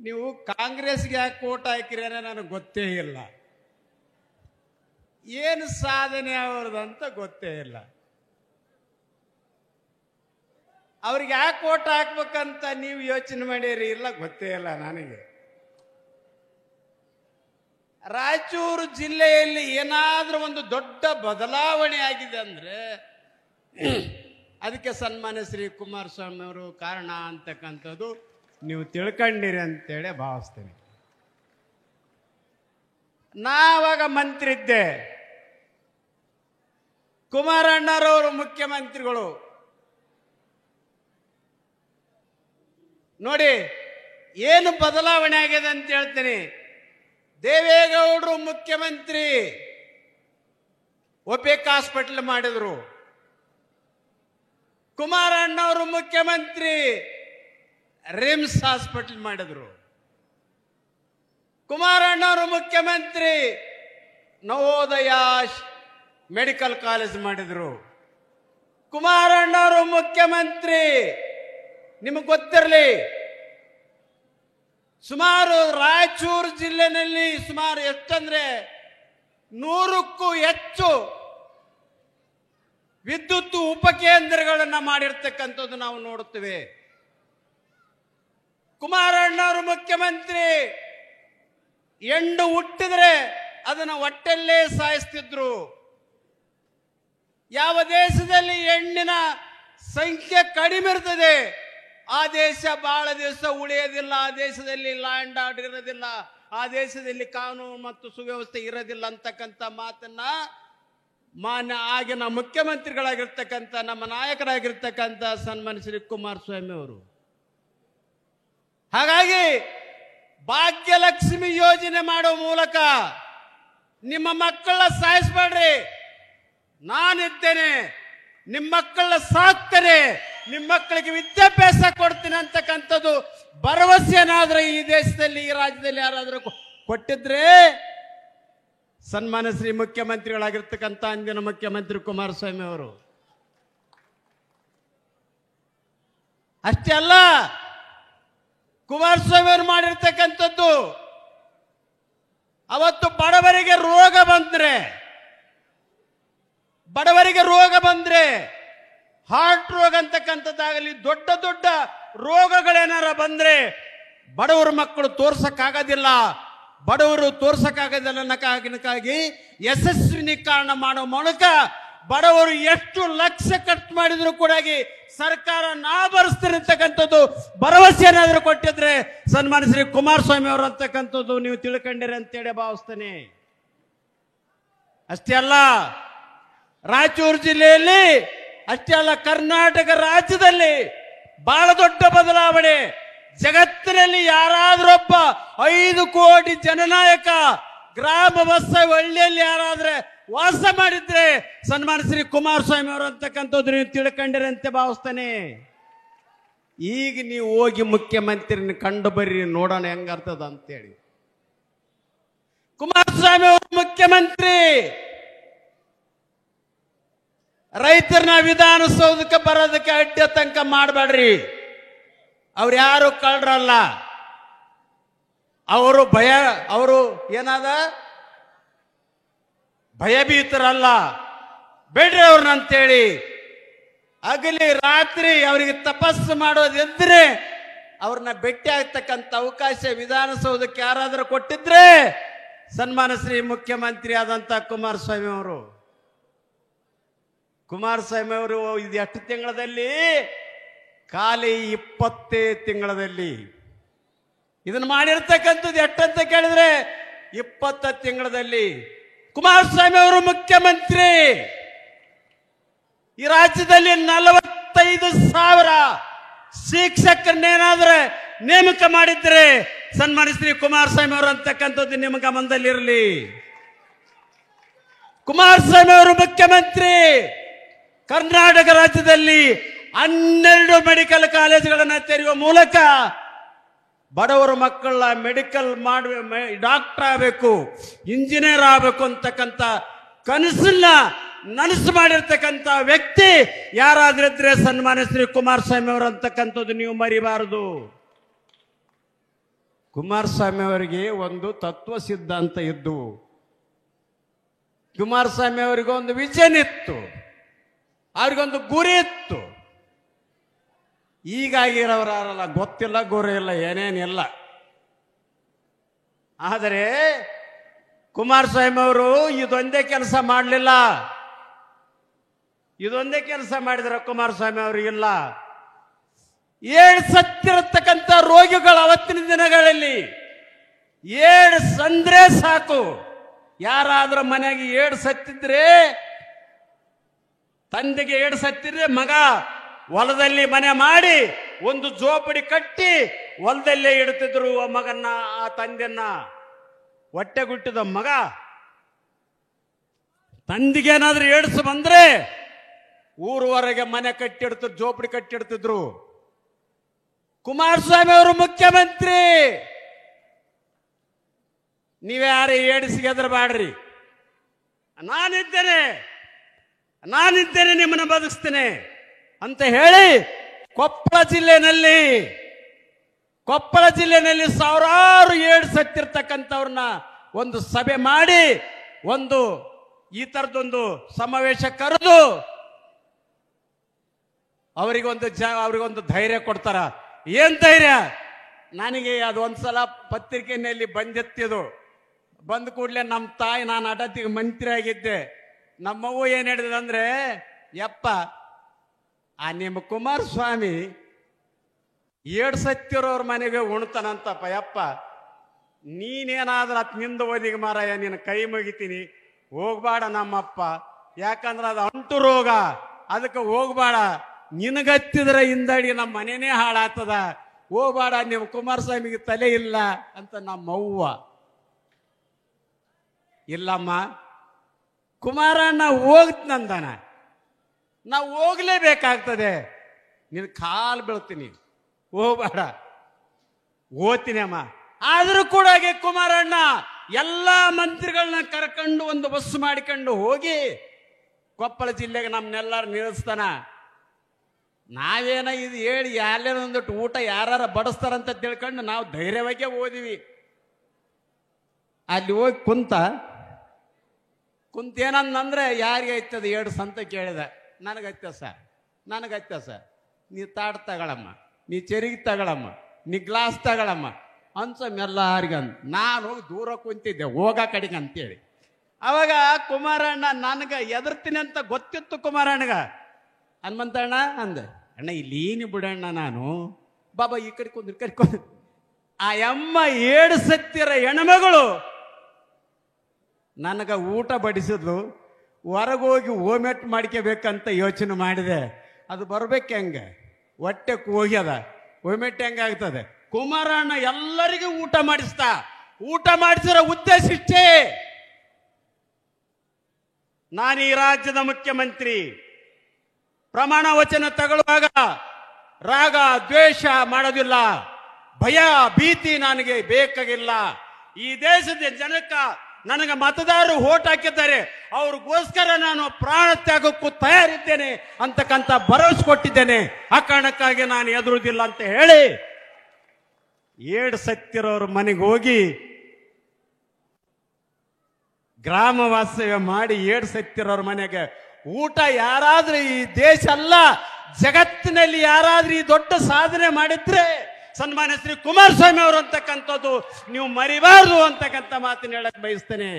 ನೀವು ಕಾಂಗ್ರೆಸ್ಗೆ ಯಾಕೆ ಓಟ್ ಹಾಕಿರೇನೋ ನನಗೆ ಗೊತ್ತೇ ಇಲ್ಲ. ಏನು ಸಾಧನೆ ಅವ್ರದಂತ ಗೊತ್ತೇ ಇಲ್ಲ. ಅವ್ರಿಗೆ ಯಾಕೆ ಓಟ್ ಹಾಕ್ಬೇಕಂತ ನೀವು ಯೋಚನೆ ಮಾಡಿರಿ ಇಲ್ಲ ಗೊತ್ತೇ ಇಲ್ಲ ನನಗೆ. ರಾಯಚೂರು ಜಿಲ್ಲೆಯಲ್ಲಿ ಏನಾದರೂ ಒಂದು ದೊಡ್ಡ ಬದಲಾವಣೆ ಆಗಿದೆ ಅಂದ್ರೆ ಅದಕ್ಕೆ ಸನ್ಮಾನ್ಯ ಶ್ರೀ ಕುಮಾರಸ್ವಾಮಿ ಅವರು ಕಾರಣ ಅಂತಕ್ಕಂಥದ್ದು ನೀವು ತಿಳ್ಕೊಂಡಿರಿ ಅಂತೇಳಿ ಭಾವಿಸ್ತೇನೆ. ನಾವಾಗ ಮಂತ್ರಿ ಇದ್ದೆ, ಕುಮಾರಣ್ಣರವರು ಮುಖ್ಯಮಂತ್ರಿಗಳು. ನೋಡಿ ಏನು ಬದಲಾವಣೆ ಆಗಿದೆ ಅಂತ ಹೇಳ್ತೀನಿ. ದೇವೇಗೌಡರು ಮುಖ್ಯಮಂತ್ರಿ ಒಪೆಕ್ ಹಾಸ್ಪಿಟಲ್ ಮಾಡಿದ್ರು. ಕುಮಾರಣ್ಣವರು ಮುಖ್ಯಮಂತ್ರಿ ರಿಮ್ಸ್ ಹಾಸ್ಪಿಟಲ್ ಮಾಡಿದ್ರು. ಕುಮಾರಣ್ಣವರು ಮುಖ್ಯಮಂತ್ರಿ ನವೋದಯ ಮೆಡಿಕಲ್ ಕಾಲೇಜ್ ಮಾಡಿದ್ರು. ಕುಮಾರಣ್ಣವರು ಮುಖ್ಯಮಂತ್ರಿ ನಿಮಗೆ ಗೊತ್ತಿರಲಿ, ಸುಮಾರು ರಾಯಚೂರು ಜಿಲ್ಲೆನಲ್ಲಿ ಸುಮಾರು ಎಷ್ಟಂದ್ರೆ 100ಕ್ಕೂ ಹೆಚ್ಚು ವಿದ್ಯುತ್ ಉಪಕೇಂದ್ರಗಳನ್ನು ಮಾಡಿರ್ತಕ್ಕಂಥದ್ದು ನಾವು ನೋಡುತ್ತೇವೆ. ಕುಮಾರಣ್ಣವರು ಮುಖ್ಯಮಂತ್ರಿ ಹೆಣ್ಣು ಹುಟ್ಟಿದ್ರೆ ಅದನ್ನು ಹೊಟ್ಟೆಲ್ಲೇ ಸಾಯಿಸ್ತಿದ್ರು. ಯಾವ ದೇಶದಲ್ಲಿ ಹೆಣ್ಣಿನ ಸಂಖ್ಯೆ ಕಡಿಮೆ ಇರ್ತದೆ ಆ ದೇಶ ಬಹಳ ದಿವಸ ಉಳಿಯೋದಿಲ್ಲ. ಆ ದೇಶದಲ್ಲಿ ಲಾ ಅಂಡ್ ಆರ್ಡರ್ ಇರೋದಿಲ್ಲ, ಆ ದೇಶದಲ್ಲಿ ಕಾನೂನು ಮತ್ತು ಸುವ್ಯವಸ್ಥೆ ಇರೋದಿಲ್ಲ ಅಂತಕ್ಕಂಥ ಮಾತನ್ನ ಮಾನ್ಯ ಆಗಿನ ಮುಖ್ಯಮಂತ್ರಿಗಳಾಗಿರ್ತಕ್ಕಂಥ ನಮ್ಮ ನಾಯಕರಾಗಿರ್ತಕ್ಕಂಥ ಸನ್ಮಾನ್ಯ ಶ್ರೀ ಕುಮಾರಸ್ವಾಮಿ ಅವರು. ಹಾಗಾಗಿ ಭಾಗ್ಯಲಕ್ಷ್ಮಿ ಯೋಜನೆ ಮಾಡುವ ಮೂಲಕ ನಿಮ್ಮ ಮಕ್ಕಳನ್ನ ಸಾಯಿಸಬೇಡ್ರಿ, ನಾನಿದ್ದೇನೆ, ನಿಮ್ಮ ಮಕ್ಕಳನ್ನ ಸಾಕ್ತೇನೆ, ನಿಮ್ಮ ಮಕ್ಕಳಿಗೆ ವಿದ್ಯಾಭ್ಯಾಸ ಕೊಡ್ತೀನಿ ಅಂತಕ್ಕಂಥದ್ದು ಭರವಸೆಯನ್ನಾದ್ರೆ ಈ ದೇಶದಲ್ಲಿ ಈ ರಾಜ್ಯದಲ್ಲಿ ಯಾರಾದರೂ ಕೊಟ್ಟಿದ್ರೆ ಸನ್ಮಾನ್ಯ ಶ್ರೀ ಮುಖ್ಯಮಂತ್ರಿಗಳಾಗಿರ್ತಕ್ಕಂಥ ಅಂದಿನ ಮುಖ್ಯಮಂತ್ರಿ ಕುಮಾರಸ್ವಾಮಿ ಅವರು. ಅಷ್ಟೇ ಅಲ್ಲ, ಕುಮಾರಸ್ವಾಮಿ ಅವರು ಮಾಡಿರ್ತಕ್ಕಂಥದ್ದು ಅವತ್ತು ಬಡವರಿಗೆ ರೋಗ ಬಂದ್ರೆ ಹಾರ್ಟ್ ರೋಗ ಅಂತಕ್ಕಂಥದ್ದಾಗಲಿ ದೊಡ್ಡ ದೊಡ್ಡ ರೋಗಗಳೇನಾರ ಬಂದ್ರೆ ಬಡವರ ಮಕ್ಕಳು ತೋರ್ಸಕ್ಕಾಗೋದಿಲ್ಲ ಅನ್ನಕ್ಕಾಗಿ ಯಶಸ್ವಿನೀಕರಣ ಮಾಡೋ ಮೂಲಕ ಬಡವರು ಎಷ್ಟು ಲಕ್ಷ ಖರ್ಚು ಮಾಡಿದ್ರು ಕೂಡ ಸರ್ಕಾರ ನಾ ಭರಿಸ್ತಿರ್ತಕ್ಕಂಥದ್ದು ಭರವಸೆ ಏನಾದರೂ ಕೊಟ್ಟಿದ್ರೆ ಸನ್ಮಾನ್ಯ ಶ್ರೀ ಕುಮಾರಸ್ವಾಮಿ ಅವರು ಅಂತಕ್ಕಂಥದ್ದು ನೀವು ತಿಳ್ಕೊಂಡಿರಿ ಅಂತೇಳಿ ಭಾವಿಸ್ತೇನೆ. ಅಷ್ಟೇ ಅಲ್ಲ, ರಾಯಚೂರು ಜಿಲ್ಲೆಯಲ್ಲಿ ಅಷ್ಟೇ ಅಲ್ಲ, ಕರ್ನಾಟಕ ರಾಜ್ಯದಲ್ಲಿ ಬಹಳ ದೊಡ್ಡ ಬದಲಾವಣೆ. ಜಗತ್ತಿನಲ್ಲಿ ಯಾರಾದ್ರೊಬ್ಬ 5 ಕೋಟಿ ಜನನಾಯಕ ಗ್ರಾಮ ವಾಸ್ತವ್ಯ ಹಳ್ಳಿಯಲ್ಲಿ ಯಾರಾದ್ರೆ ವಾಸ ಮಾಡಿದ್ರೆ ಸನ್ಮಾನ್ಯ ಶ್ರೀ ಕುಮಾರಸ್ವಾಮಿ ಅವರು ಅಂತಕ್ಕಂಥದ್ದು ನೀವು ತಿಳ್ಕೊಂಡಿರಂತೆ ಭಾವಿಸ್ತಾನೆ. ಈಗ ನೀವು ಹೋಗಿ ಮುಖ್ಯಮಂತ್ರಿನ ಕಂಡು ಬರ್ರಿ, ನೋಡೋಣ ಹೆಂಗರ್ತದ ಅಂತೇಳಿ. ಕುಮಾರಸ್ವಾಮಿ ಅವರು ಮುಖ್ಯಮಂತ್ರಿ, ರೈತರನ್ನ ವಿಧಾನಸೌಧಕ್ಕೆ ಬರೋದಕ್ಕೆ ಅಡ್ಡ ತನಕ ಮಾಡಬೇಡ್ರಿ. ಅವ್ರು ಯಾರು ಕಳ್ರಲ್ಲ, ಅವರು ಏನಾದ ಭಯಭೀತರಲ್ಲ, ಬೇಡ್ರಿ ಅವ್ರನ್ನ ಅಂತೇಳಿ. ಹಗಲಿ ರಾತ್ರಿ ಅವರಿಗೆ ತಪಸ್ಸು ಮಾಡೋದಿದ್ರೆ ಅವ್ರನ್ನ ಭೇಟಿ ಆಗ್ತಕ್ಕಂಥ ಅವಕಾಶ ವಿಧಾನಸೌಧಕ್ಕೆ ಯಾರಾದರೂ ಕೊಟ್ಟಿದ್ರೆ ಸನ್ಮಾನ್ಯ ಶ್ರೀ ಮುಖ್ಯಮಂತ್ರಿ ಆದಂತ ಕುಮಾರಸ್ವಾಮಿ ಅವರು. ಇದು ಎಷ್ಟು ತಿಂಗಳಲ್ಲಿ? ಖಾಲಿ 20 ತಿಂಗಳಲ್ಲಿ ಇದನ್ನು ಮಾಡಿರ್ತಕ್ಕಂಥದ್ದು. ಎಷ್ಟಂತ ಕೇಳಿದ್ರೆ 20 ತಿಂಗಳಲ್ಲಿ ಕುಮಾರಸ್ವಾಮಿ ಅವರು ಮುಖ್ಯಮಂತ್ರಿ. ಈ ರಾಜ್ಯದಲ್ಲಿ 45,000 ಶಿಕ್ಷಕರನ್ನೇನಾದ್ರೆ ನೇಮಕ ಮಾಡಿದ್ರೆ ಸನ್ಮಾನ್ಯ ಶ್ರೀ ಕುಮಾರಸ್ವಾಮಿ ಅವರು ಅಂತಕ್ಕಂಥದ್ದು ನಿಮ್ಮ ಗಮನದಲ್ಲಿರಲಿ. ಕುಮಾರಸ್ವಾಮಿ ಅವರು ಮುಖ್ಯಮಂತ್ರಿ. ಕರ್ನಾಟಕ ರಾಜ್ಯದಲ್ಲಿ 12 ಮೆಡಿಕಲ್ ಕಾಲೇಜುಗಳನ್ನು ತೆರೆಯುವ ಮೂಲಕ ಬಡವರ ಮಕ್ಕಳ ಮೆಡಿಕಲ್ ಡಾಕ್ಟರ್ ಆಗಬೇಕು, ಇಂಜಿನಿಯರ್ ಆಗಬೇಕು ಅಂತಕ್ಕಂಥ ಕನಸನ್ನ ನನಸು ಮಾಡಿರ್ತಕ್ಕಂಥ ವ್ಯಕ್ತಿ ಯಾರಾದ್ರಿದ್ರೆ ಸನ್ಮಾನ್ಯ ಶ್ರೀ ಕುಮಾರಸ್ವಾಮಿ ಅವರು ಅಂತಕ್ಕಂಥದ್ದು ನೀವು ಮರಿಬಾರದು. ಕುಮಾರಸ್ವಾಮಿ ಅವರಿಗೆ ಒಂದು ತತ್ವ ಸಿದ್ಧಾಂತ ಇದ್ದು, ಕುಮಾರಸ್ವಾಮಿ ಅವರಿಗೆ ಒಂದು ವಿಷನ್ ಇತ್ತು, ಅವ್ರಿಗೊಂದು ಗುರಿ ಇತ್ತು. ಈಗಾಗಿರೋರಲ್ಲ, ಗೊತ್ತಿಲ್ಲ, ಗುರಿ ಇಲ್ಲ, ಏನೇನಿಲ್ಲ. ಆದರೆ ಕುಮಾರಸ್ವಾಮಿ ಅವರು ಇದೊಂದೇ ಕೆಲಸ ಮಾಡಲಿಲ್ಲ. ಇದೊಂದೇ ಕೆಲಸ ಮಾಡಿದ್ರೆ ಕುಮಾರಸ್ವಾಮಿ ಅವರು ಇಲ್ಲ. 7 ಸತ್ತಿರತಕ್ಕಂಥ ರೋಗಿಗಳು ಅವತ್ತಿನ ದಿನಗಳಲ್ಲಿ 7 ಸಂದ್ರೆ ಸಾಕು. ಯಾರಾದ್ರೂ ಮನೆಗೆ 7 ಸತ್ತಿದ್ರೆ, ತಂದೆಗೆ 7 ಸತ್ತಿದ್ರೆ ಮಗ ಹೊಲದಲ್ಲಿ ಮನೆ ಮಾಡಿ ಒಂದು ಜೋಪಡಿ ಕಟ್ಟಿ ಹೊಲದಲ್ಲೇ ಇಡುತ್ತಿದ್ರು ಆ ಮಗನ್ನ, ಆ ತಂದೆಯನ್ನ. ಹೊಟ್ಟೆಗುಟ್ಟಿದ ಮಗ ತಂದಿಗೇನಾದ್ರೂ ಏಡ್ಸು ಬಂದ್ರೆ ಊರುವರೆಗೆ ಮನೆ ಕಟ್ಟಿಡ್ತಿದ್ರು, ಜೋಪಡಿ ಕಟ್ಟಿಡ್ತಿದ್ರು. ಕುಮಾರಸ್ವಾಮಿ ಅವರು ಮುಖ್ಯಮಂತ್ರಿ. ನೀವ್ಯಾರು ಏಡಿಸಿಗೆ ಹೆದರಬೇಡ್ರಿ, ನಾನಿದ್ದೇನೆ ನಿಮ್ಮನ್ನು ಬದುಕಿಸ್ತೇನೆ ಅಂತ ಹೇಳಿ ಕೊಪ್ಪಳ ಜಿಲ್ಲೆನಲ್ಲಿ ಸಾವಿರಾರು 7 ಸತ್ತಿರ್ತಕ್ಕಂಥವ್ರನ್ನ ಒಂದು ಸಭೆ ಮಾಡಿ, ಒಂದು ಈ ತರದೊಂದು ಸಮಾವೇಶ ಕರೆದು ಅವರಿಗೊಂದು ಧೈರ್ಯ ಕೊಡ್ತಾರ. ಏನ್ ಧೈರ್ಯ? ನನಗೆ ಅದು ಒಂದ್ಸಲ ಪತ್ರಿಕೆಯಲ್ಲಿ ಬಂದಿತ್ತಿದು. ಬಂದ ಕೂಡಲೇ ನಮ್ಮ ತಾಯಿ, ನಾನು ಅಟತಿಗೆ ಮಂತ್ರಿ ಆಗಿದ್ದೆ, ನಮ್ಮವ್ವ ಏನ್ ಹೇಳಿದಂದ್ರೆ, ಯಪ್ಪ ಆ ನಿಮ್ಮ ಕುಮಾರಸ್ವಾಮಿ 7 ಸತ್ತಿರೋರ್ ಮನೆಗೆ ಉಣ್ತಾನಂತಪ್ಪ, ಯಪ್ಪ ನೀನೇನಾದ್ರೂ ಅತ್ ನಿಂದ ಓದಿಗೆ ಮಾರಾಯ, ನಿನ್ನ ಕೈ ಮುಗಿತೀನಿ, ಹೋಗ್ಬೇಡ ನಮ್ಮಪ್ಪ, ಯಾಕಂದ್ರೆ ಅದು ಅಂಟು ರೋಗ, ಅದಕ್ಕೆ ಹೋಗ್ಬೇಡ, ನಿನಗತ್ತಿದ್ರೆ ಹಿಂದಡಿ ನಮ್ಮ ಮನೆನೇ ಹಾಳಾಗ್ತದ, ಹೋಗ್ಬೇಡ, ನೀವು ಕುಮಾರಸ್ವಾಮಿಗೆ ತಲೆ ಇಲ್ಲ ಅಂತ ನಮ್ಮವ್ವ. ಇಲ್ಲಮ್ಮ, ಕುಮಾರಣ್ಣ ಹೋಗ್ತಂದಾನ, ನಾವು ಹೋಗ್ಲೇಬೇಕಾಗ್ತದೆ, ನಿನ್ ಕಾಲು ಬೀಳ್ತೀನಿ, ಹೋಗ್ಬೇಡ, ಓದ್ತೀನಿ ಅಮ್ಮ. ಆದ್ರೂ ಕೂಡ ಕುಮಾರಣ್ಣ ಎಲ್ಲಾ ಮಂತ್ರಿಗಳನ್ನ ಕರ್ಕೊಂಡು ಒಂದು ಬಸ್ ಮಾಡಿಕೊಂಡು ಹೋಗಿ ಕೊಪ್ಪಳ ಜಿಲ್ಲೆಗೆ ನಮ್ಮನ್ನೆಲ್ಲರೂ ನಿಲ್ಲಿಸ್ತಾನ. ನಾವೇನ ಇದು ಹೇಳಿ ಎಲ್ಲೊಂದಿಟ್ಟು ಊಟ ಯಾರ ಬಡಿಸ್ತಾರಂತ ತಿಳ್ಕೊಂಡು ನಾವು ಧೈರ್ಯವಾಗಿ ಓದಿವಿ. ಅಲ್ಲಿ ಹೋಗಿ ಕುಂತೇನಂದ್ರೆ ಯಾರಿಗೆ ಐತದ 7 ಸಂತ ಕೇಳಿದ, ನನಗೈತೆ ಸರ್, ನೀ ತಾಡ್ ತಗೊಳಮ್ಮ, ನೀ ಚೆರಿಗೆ ತಗೊಳಮ್ಮ, ನೀ ಗ್ಲಾಸ್ ತಗೊಳಮ್ಮ ಅನ್ಸಮ್ಮೆಲ್ಲಾರಿಗಂತ. ನಾನು ಹೋಗಿ ದೂರ ಕುಂತಿದ್ದೆ, ಹೋಗ ಕಡೆಗೆ ಅಂತೇಳಿ. ಅವಾಗ ಕುಮಾರಣ್ಣ ನನಗೆ ಎದುರ್ತೀನಿ ಅಂತ ಗೊತ್ತಿತ್ತು ಕುಮಾರಣ್ಣಗ. ಹನುಮಂತಣ್ಣ ಅಂದೆ, ಅಣ್ಣ ಇಲ್ಲೀನಿ ಬಿಡಣ್ಣ, ನಾನು ಬಾಬಾ ಈ ಕಡೆ ಕುಂದ್ರು. ಆ ಅಮ್ಮ 7 ಸತ್ತಿರ ಹೆಣ್ಮಗಳು ನನಗ ಊಟ ಬಡಿಸಿದ್ಲು. ಹೊರಗೋಗಿ ಓಮೆಟ್ ಮಾಡ್ಕೋಬೇಕಂತ ಯೋಚನೆ ಮಾಡಿದೆ. ಅದು ಬರ್ಬೇಕು ಹೆಂಗೆ? ಹೊಟ್ಟೆ ಹೋಗ್ಯದ, ಓಮೆಟ್ ಹೆಂಗಾಗ್ತದೆ? ಕುಮಾರಣ್ಣ ಎಲ್ಲರಿಗೂ ಊಟ ಮಾಡಿಸಿರೋ ಉದ್ದೇಶ ಇಷ್ಟೇ. ನಾನು ಈ ರಾಜ್ಯದ ಮುಖ್ಯಮಂತ್ರಿ, ಪ್ರಮಾಣ ವಚನ ತಗೊಳ್ಳುವಾಗ ರಾಗ ದ್ವೇಷ ಮಾಡೋದಿಲ್ಲ, ಭಯ ಭೀತಿ ನನಗೆ ಬೇಕಾಗಿಲ್ಲ. ಈ ದೇಶದ ಜನಕ್ಕ ನನಗೆ ಮತದಾರರು ಓಟ್ ಹಾಕಿದ್ದಾರೆ, ಅವ್ರಿಗೋಸ್ಕರ ನಾನು ಪ್ರಾಣ ತ್ಯಾಗಕ್ಕೂ ತಯಾರಿದ್ದೇನೆ ಅಂತಕ್ಕಂಥ ಭರವಸೆ ಕೊಟ್ಟಿದ್ದೇನೆ. ಆ ಕಾರಣಕ್ಕಾಗಿ ನಾನು ಎದುರುದಿಲ್ಲ ಅಂತ ಹೇಳಿ 7 ಸತ್ತಿರೋರ ಮನೆಗೆ ಹೋಗಿ ಗ್ರಾಮ ವಾಸ್ತವ್ಯ ಮಾಡಿ 7 ಸತ್ತಿರೋರ ಮನೆಗೆ ಊಟ. ಯಾರಾದ್ರೂ ಈ ದೇಶ ಅಲ್ಲ ಜಗತ್ತಿನಲ್ಲಿ ಯಾರಾದ್ರೂ ಈ ದೊಡ್ಡ ಸಾಧನೆ ಮಾಡಿದ್ರೆ ಸನ್ಮಾನ್ಯ ಶ್ರೀ ಕುಮಾರಸ್ವಾಮಿ ಅವರು ಅಂತಕ್ಕಂಥದ್ದು ನೀವು ಮರಿಬಾರದು ಅಂತಕ್ಕಂಥ ಮಾತನ್ನ ಹೇಳಕ್ ಬಯಸ್ತೇನೆ.